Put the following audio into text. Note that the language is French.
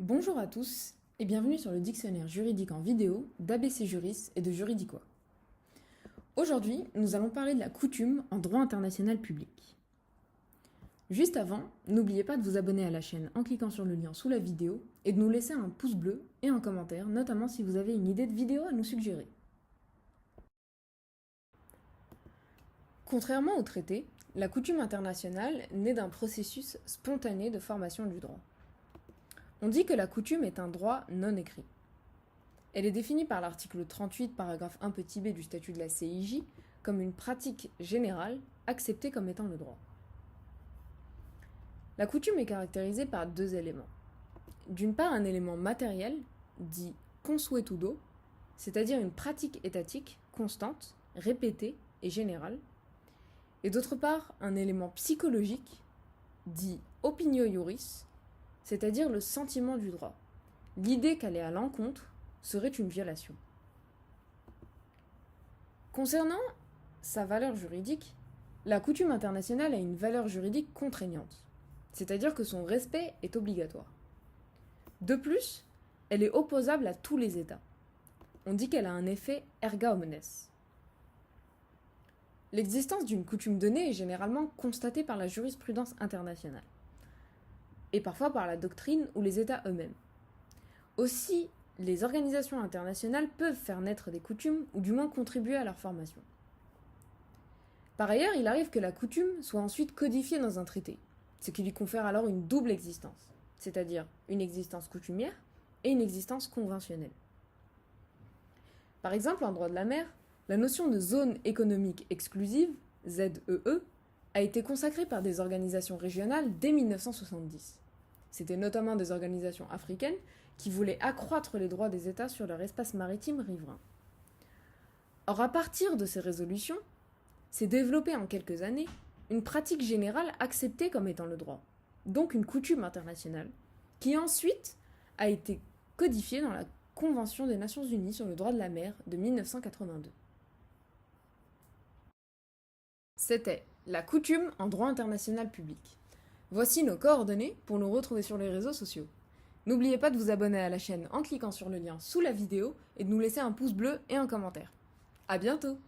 Bonjour à tous et bienvenue sur le dictionnaire juridique en vidéo d'ABC Juris et de Juridiquois. Aujourd'hui, nous allons parler de la coutume en droit international public. Juste avant, n'oubliez pas de vous abonner à la chaîne en cliquant sur le lien sous la vidéo et de nous laisser un pouce bleu et un commentaire, notamment si vous avez une idée de vidéo à nous suggérer. Contrairement au traité, la coutume internationale naît d'un processus spontané de formation du droit. On dit que la coutume est un droit non écrit. Elle est définie par l'article 38, paragraphe 1 petit b du statut de la CIJ comme une pratique générale acceptée comme étant le droit. La coutume est caractérisée par deux éléments. D'une part, un élément matériel, dit consuetudo, c'est-à-dire une pratique étatique constante, répétée et générale, et d'autre part, un élément psychologique, dit opinio iuris, c'est-à-dire le sentiment du droit. L'idée qu'elle est à l'encontre serait une violation. Concernant sa valeur juridique, la coutume internationale a une valeur juridique contraignante, c'est-à-dire que son respect est obligatoire. De plus, elle est opposable à tous les États. On dit qu'elle a un effet erga omnes. L'existence d'une coutume donnée est généralement constatée par la jurisprudence internationale, et parfois par la doctrine ou les États eux-mêmes. Aussi, les organisations internationales peuvent faire naître des coutumes ou du moins contribuer à leur formation. Par ailleurs, il arrive que la coutume soit ensuite codifiée dans un traité, ce qui lui confère alors une double existence, c'est-à-dire une existence coutumière et une existence conventionnelle. Par exemple, en droit de la mer, la notion de zone économique exclusive, ZEE, a été consacrée par des organisations régionales dès 1970. C'était notamment des organisations africaines qui voulaient accroître les droits des États sur leur espace maritime riverain. Or, à partir de ces résolutions, s'est développée en quelques années une pratique générale acceptée comme étant le droit, donc une coutume internationale, qui ensuite a été codifiée dans la Convention des Nations Unies sur le droit de la mer de 1982. C'était la coutume en droit international public. Voici nos coordonnées pour nous retrouver sur les réseaux sociaux. N'oubliez pas de vous abonner à la chaîne en cliquant sur le lien sous la vidéo et de nous laisser un pouce bleu et un commentaire. À bientôt!